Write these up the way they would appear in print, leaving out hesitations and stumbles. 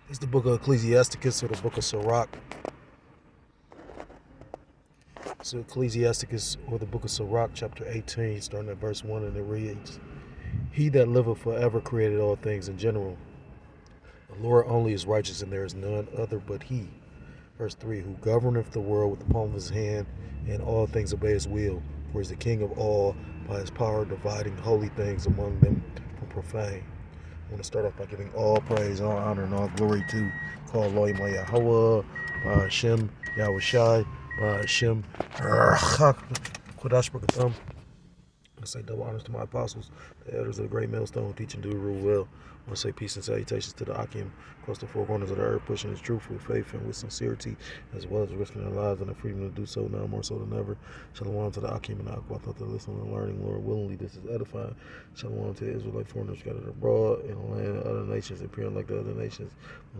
It's the book of Ecclesiasticus or the book of Sirach. So Ecclesiasticus or the book of Sirach, chapter 18, starting at verse 1, and it reads, He that liveth forever created all things in general. The Lord only is righteous, and there is none other but he. Verse 3, Who governeth the world with the palm of his hand, and all things obey his will. For he is the king of all, by his power dividing holy things among them from profane. I want to start off by giving all praise, all honor, and all glory to call Elohim Yahweh, Hashem, Yahweh Shai, Hashem, Kodash Brakatham. I say double honors to my apostles, the elders of the great millstone, who teach and do rule well. I want to say peace and salutations to the Akim across the four corners of the earth, pushing his truth with faith and with sincerity, as well as risking their lives and the freedom to do so now more so than ever. Shalom to the Akim and Aqua, thought to listen and learning, Lord, willingly this is edifying. Shalom to the Israelite foreigners scattered abroad in the land of other nations, appearing like the other nations,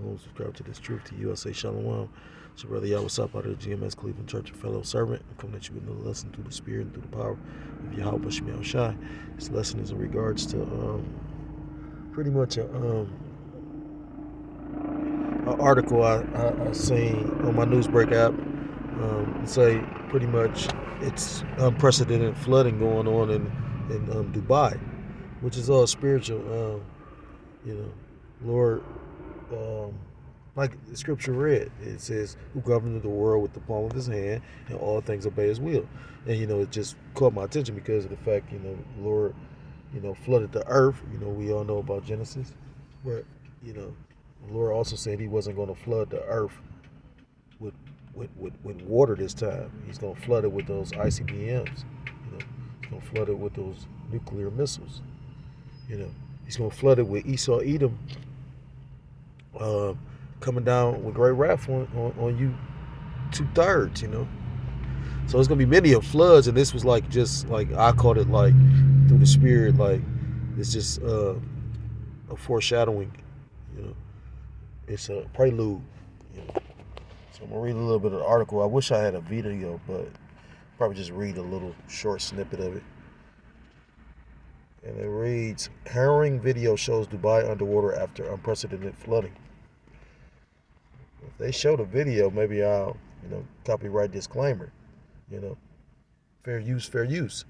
who subscribe to this truth. To you, I say Shalom. So, Brother Yahweh Sap out of the GMS Cleveland Church, a fellow servant. I come at you with a lesson through the Spirit and through the power of Yahweh Shemiel Shai. This lesson is in regards to pretty much an article I seen on my Newsbreak app. Say pretty much it's unprecedented flooding going on in Dubai, which is all spiritual. Lord, um, like the scripture read, it says, "Who governed the world with the palm of his hand, and all things obey his will." And it just caught my attention because of the fact, Lord, flooded the earth. We all know about Genesis, but the Lord also said He wasn't going to flood the earth with with water this time. He's going to flood it with those ICBMs. He's going to flood it with those nuclear missiles. You know, He's going to flood it with Esau Edom coming down with great wrath on you 2/3. So it's gonna be many of floods, and this was like just like I called it like through the spirit, like it's just a foreshadowing. You know, it's a prelude. You know. So I'm gonna read a little bit of the article. I wish I had a video, but probably just read a little short snippet of it. And it reads: Harrowing video shows Dubai underwater after unprecedented flooding. If they show the video, maybe I'll, copyright disclaimer. You know, fair use, fair use.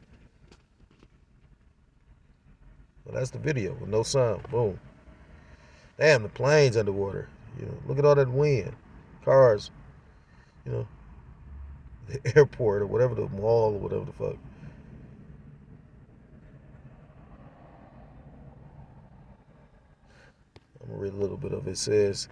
Well, that's the video with no sound. Boom. Damn, the plane's underwater. Look at all that wind. Cars, you know, the airport or whatever, the mall or whatever the fuck. I'm gonna read a little bit of it. It says,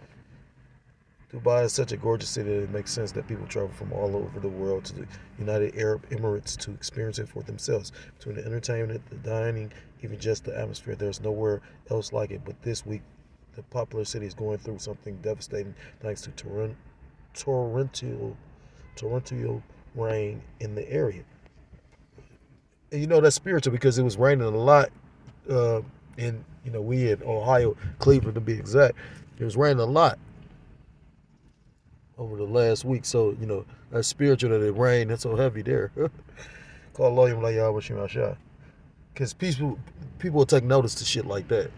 Dubai is such a gorgeous city that it makes sense that people travel from all over the world to the United Arab Emirates to experience it for themselves. Between the entertainment, the dining, even just the atmosphere, there's nowhere else like it. But this week, the popular city is going through something devastating thanks to torrential rain in the area. And that's spiritual because it was raining a lot in, we in Ohio, Cleveland to be exact. It was raining a lot over the last week. So, that's spiritual that it rained. That's so heavy there. Call Elohim Yahweh Shema Shai. Because people will take notice to shit like that.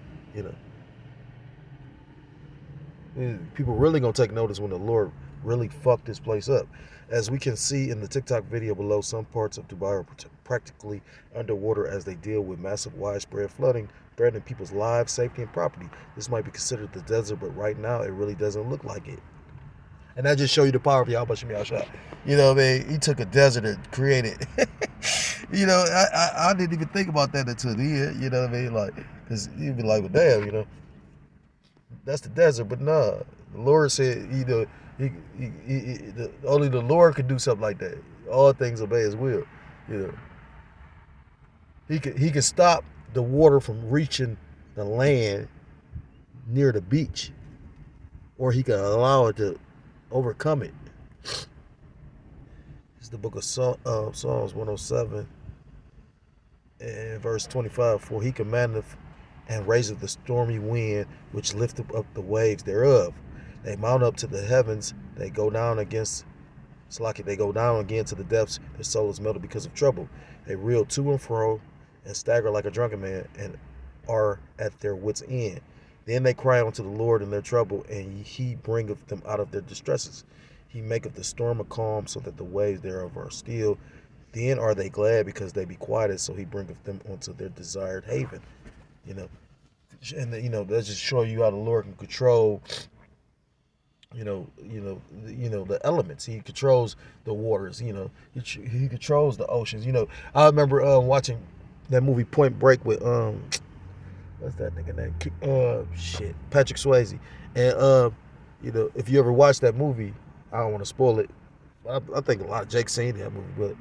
People really gonna take notice when the Lord really fucked this place up. As we can see in the TikTok video below, some parts of Dubai are practically underwater as they deal with massive widespread flooding, threatening people's lives, safety, and property. This might be considered the desert, but right now it really doesn't look like it. And that just show you the power of Yahweh Shem Yahshua. He took a desert and created. I didn't even think about that until the end. You know what I mean? Like, because you'd be like, well, damn, that's the desert. But nah, the Lord said, only the Lord could do something like that. All things obey His will. He could stop the water from reaching the land near the beach, or He could allow it to overcome it. It's the book of Psalms 107 and verse 25. For He commandeth and raiseth the stormy wind, which lifteth up the waves thereof. They mount up to the heavens. They go down against Salaki. They go down again to the depths. Their soul is melted because of trouble. They reel to and fro and stagger like a drunken man and are at their wits' end. Then they cry unto the Lord in their trouble, and he bringeth them out of their distresses. He maketh the storm a calm, so that the waves thereof are still. Then are they glad, because they be quieted, so he bringeth them unto their desired haven. You know, and that's just show you how the Lord can control. The elements. He controls the waters. He controls the oceans. I remember watching that movie Point Break with what's that nigga name? Patrick Swayze. And if you ever watch that movie, I don't want to spoil it. I think a lot of Jake seen that movie, but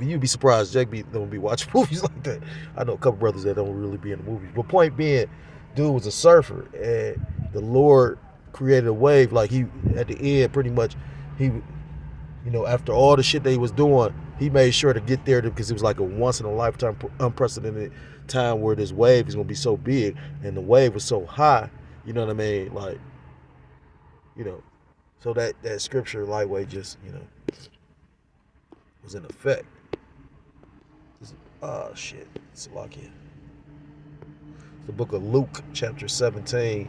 you'd be surprised Jake don't be watching movies like that. I know a couple brothers that don't really be in the movies. But point being, dude was a surfer, and the Lord created a wave. Like, he at the end, pretty much, he, after all the shit that he was doing, he made sure to get there because it was like a once in a lifetime, unprecedented time where this wave is gonna be so big, and the wave was so high. You know what I mean? Like, so that scripture lightweight just was in effect. Shit, Salakia. The book of Luke, chapter 17,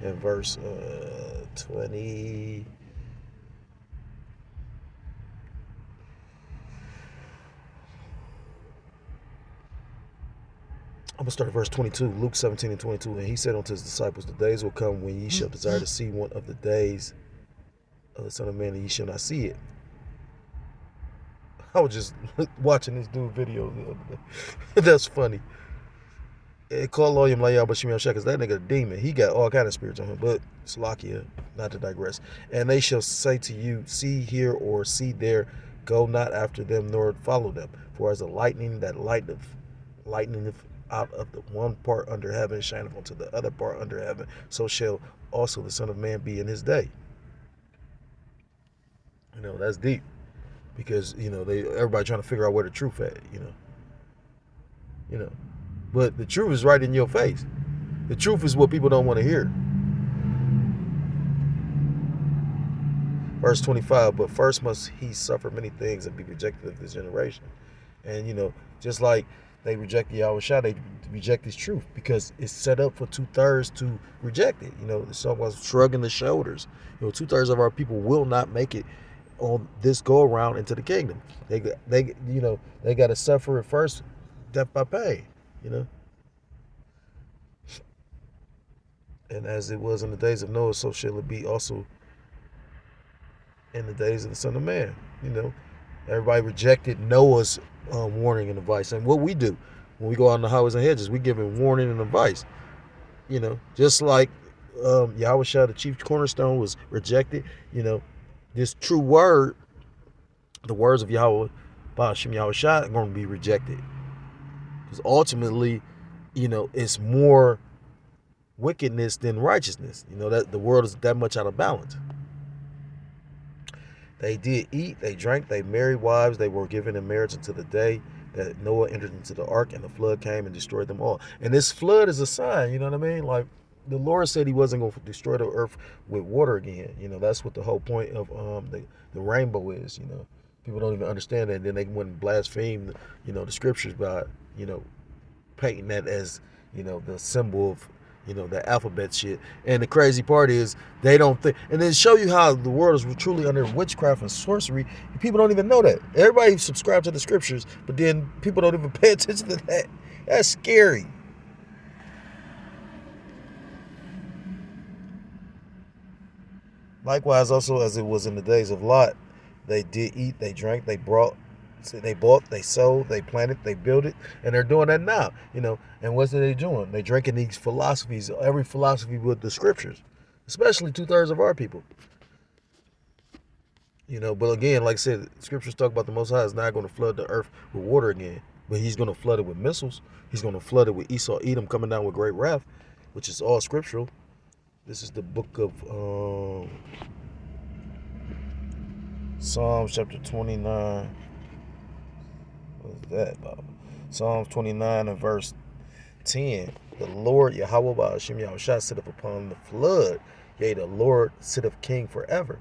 and verse 20. I'm going to start at verse 22, Luke 17 and 22. And he said unto his disciples, the days will come when ye shall desire to see one of the days of the Son of Man, and ye shall not see it. I was just watching this dude video the other day. That's funny. It called Loyam Layal Bashim Yashak, because that nigga a demon. He got all kind of spirits on him. But Salakia, not to digress. And they shall say to you, see here or see there, go not after them, nor follow them. For as the lightning that lighteneth out of the one part under heaven, shineth unto the other part under heaven, so shall also the Son of Man be in his day. That's deep. Because, everybody trying to figure out where the truth at, But the truth is right in your face. The truth is what people don't want to hear. Verse 25, but first must he suffer many things and be rejected of this generation. And, just like they reject the Yahushua, they reject his truth because it's set up for 2/3 to reject it. The song was shrugging the shoulders. 2/3 of our people will not make it on this go around into the kingdom. They got to suffer at first, death by pain. And as it was in the days of Noah, so shall it be also in the days of the Son of Man. Everybody rejected Noah's warning and advice. And what we do when we go out in the highways and hedges, we give him warning and advice. Just like Yahushua, the chief cornerstone, was rejected. This true word, the words of Yahweh, Ba'ashem Yahushua, are going to be rejected. Because ultimately, it's more wickedness than righteousness. That the world is that much out of balance. They did eat, they drank, they married wives, they were given in marriage until the day that Noah entered into the ark, and the flood came and destroyed them all. And this flood is a sign, you know what I mean? Like, the Lord said he wasn't going to destroy the earth with water again. That's what the whole point of the rainbow is. People don't even understand that. And then they went and blaspheme, the scriptures by, painting that as, the symbol of, the alphabet shit. And the crazy part is they don't think, and then show you how the world is truly under witchcraft and sorcery. People don't even know that. Everybody subscribes to the scriptures, but then people don't even pay attention to that. That's scary. Likewise, also as it was in the days of Lot, they did eat, they drank, they bought, they sold, they planted, they built it, and they're doing that now. And what's they doing? They drinking these philosophies, every philosophy with the scriptures, especially 2/3 of our people. But again, like I said, scriptures talk about the Most High is not going to flood the earth with water again, but he's going to flood it with missiles. He's going to flood it with Esau, Edom coming down with great wrath, which is all scriptural. This is the book of Psalms chapter 29. What is that about? Psalms 29 and verse 10. The Lord Yahweh Ba'ashem Yahushua sitteth upon the flood. Yea, the Lord sitteth king forever.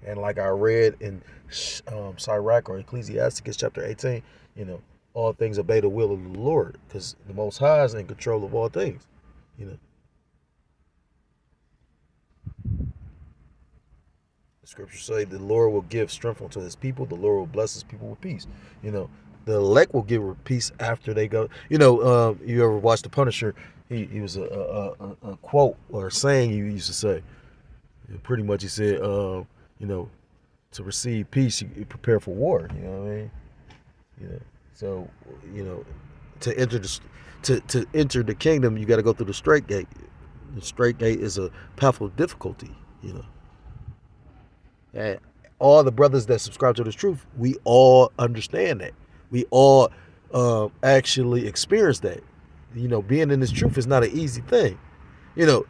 And like I read in Sirach or Ecclesiasticus chapter 18, all things obey the will of the Lord, because the Most High is in control of all things. Scriptures say the Lord will give strength unto his people. The Lord will bless his people with peace. You know, the elect will give peace after they go. You know, you ever watch The Punisher? He was a quote or a saying he used to say. Pretty much he said, you know, to receive peace, you prepare for war. You know what I mean? You know, so you know, to enter to enter the kingdom, you got to go through the straight gate. The straight gate is a path of difficulty. You know, and all the brothers that subscribe to this truth, we all understand that. We all actually experience that. You know, being in this truth is not an easy thing. You know,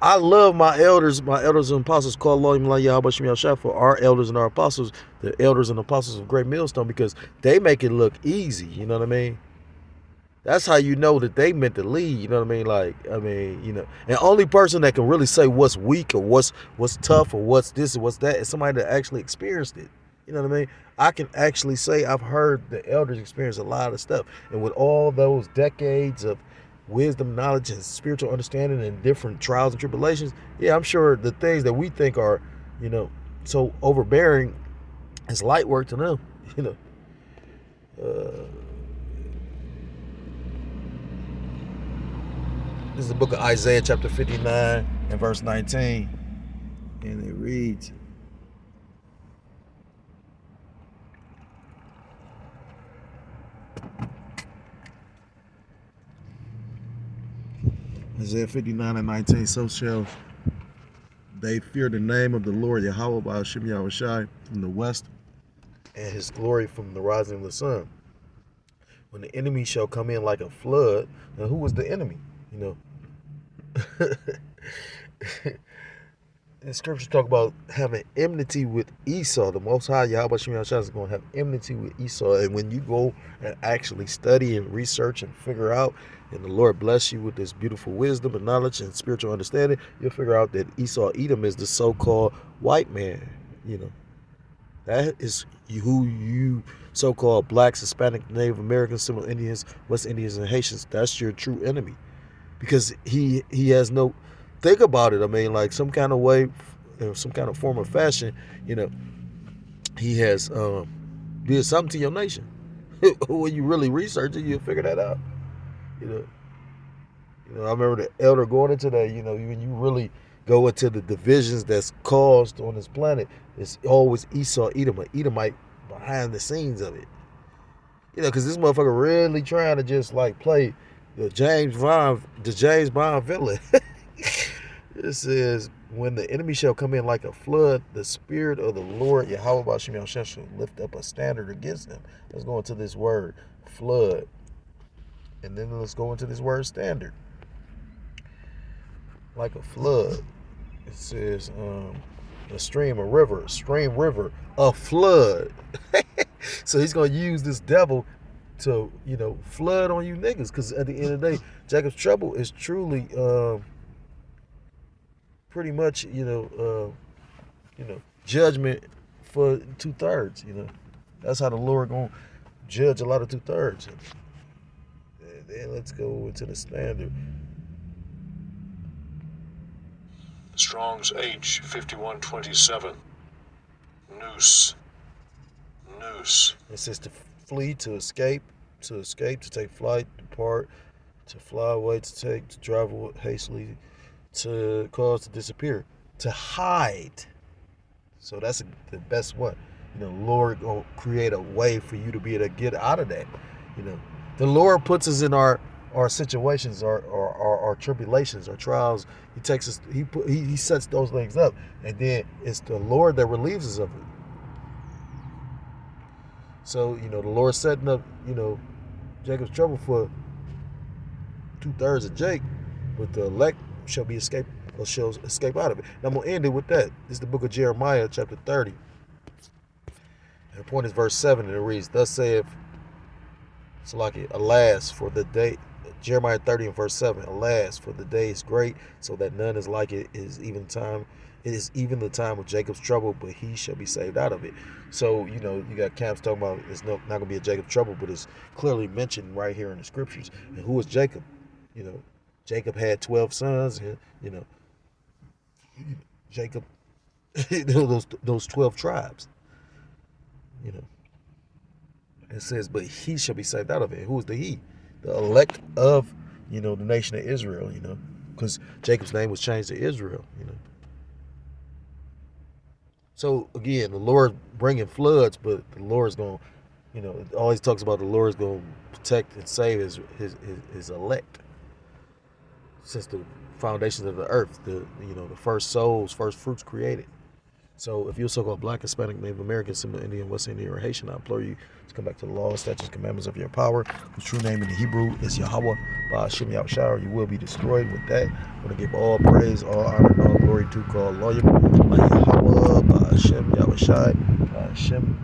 I love my elders and apostles called for our elders and our apostles, the elders and apostles of Great Millstone, because they make it look easy. You know what I mean? That's how you know that they meant to lead. You know what I mean? Like, I mean, you know, and only person that can really say what's weak or what's tough or what's this or what's that is somebody that actually experienced it. You know what I mean? I can actually say I've heard the elders experience a lot of stuff. And with all those decades of wisdom, knowledge, and spiritual understanding and different trials and tribulations, yeah, I'm sure the things that we think are, you know, so overbearing is light work to them. You know. This is the book of Isaiah chapter 59 and verse 19. And it reads, Isaiah 59 and 19, so shall they fear the name of the Lord Yahweh by Hashem Yahushai from the west, and his glory from the rising of the sun. When the enemy shall come in like a flood. Now who was the enemy? You know, the scriptures talk about having enmity with Esau. The Most High Yahweh Shem Yahshua is going to have enmity with Esau. And when you go and actually study and research and figure out, and the Lord bless you with this beautiful wisdom and knowledge and spiritual understanding, you'll figure out that Esau Edom is the so-called white man. You know, that is who you so-called blacks, Hispanic, Native Americans, Seminole Indians, West Indians, and Haitians. That's your true enemy. Because he has no, think about it, I mean, like some kind of way, some kind of form of fashion, you know, he has did something to your nation. When you really research it, you'll figure that out. You know, I remember the elder going into that, you know, when you really go into the divisions that's caused on this planet, it's always Esau, Edom, or Edomite behind the scenes of it. You know, because this motherfucker really trying to just like play the James Bond villain. It says, when the enemy shall come in like a flood, the spirit of the Lord Yahweh Ba'ashem Yahshua shall lift up a standard against him. Let's go into this word, flood. And then let's go into this word, standard. Like a flood. It says, a stream, a river, a flood. So he's going to use this devil to, you know, flood on you niggas, because at the end of the day, Jacob's trouble is truly pretty much, you know, judgment for 2/3. You know, that's how the Lord gonna judge a lot of 2/3. And then let's go into the standard. Strong's H 5127. Noose. It says to flee, to escape, to take flight, depart, to fly away, to drive hastily, to cause to disappear, to hide. So that's the best one. You know, Lord gonna create a way for you to be able to get out of that. You know, the Lord puts us in our situations, our tribulations, our trials. He takes us. He sets those things up, and then it's the Lord that relieves us of it. So, you know, the Lord setting up, you know, Jacob's trouble for 2/3 of Jake, but the elect shall escape out of it. And I'm going to end it with that. This is the book of Jeremiah, chapter 30. And the point is verse 7, and it reads, thus saith, Salaki, alas, for the day, Jeremiah 30 and verse 7, alas, for the day is great, so that none is like it. It is even the time of Jacob's trouble, but he shall be saved out of it. So, you know, you got camps talking about it's not going to be a Jacob's trouble, but it's clearly mentioned right here in the scriptures. And who is Jacob? You know, Jacob had 12 sons, and, you know, Jacob those 12 tribes. You know, it says, but he shall be saved out of it. Who is the he? The elect of, the nation of Israel, because Jacob's name was changed to Israel, So again, the Lord bringing floods, but the Lord's going, it always talks about the Lord's going to protect and save his elect. Since the foundations of the earth, the first souls, first fruits created. So if you're so-called Black, Hispanic, Native American, Seminole Indian, West Indian, or Haitian, I implore you to come back to the laws, statutes, commandments of your power, whose true name in the Hebrew is Yahweh, Ba'ashem Yahushua. You will be destroyed. With that, I'm going to give all praise, all honor, and all glory to God, Lawyer, Yahweh, Ba'ashem Yahushua, Ba'ashem.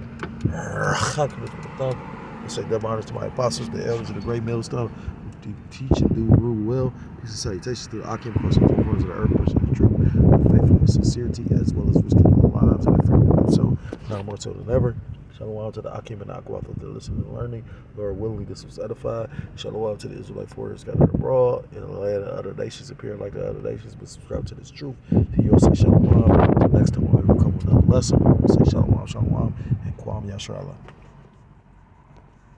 I say double honors to my apostles, the elders of the great millstone, who teach and do rule well. Peace and salutations to the Akim, across the four corners of the earth, pushing the truth with faith and with sincerity, as well as risking their lives and their freedom to do so, now more so than ever. Shalom to the Akim and Akwath of the listening and learning. Lord, willingly this was edified. Shalom to the Israelite foreigners scattered abroad, in the land of other nations appearing like the other nations, but subscribe to this truth. To you, say shalom. Till next time, we will come with another lesson. Say shalom, shalom, and Kwam Yashrala.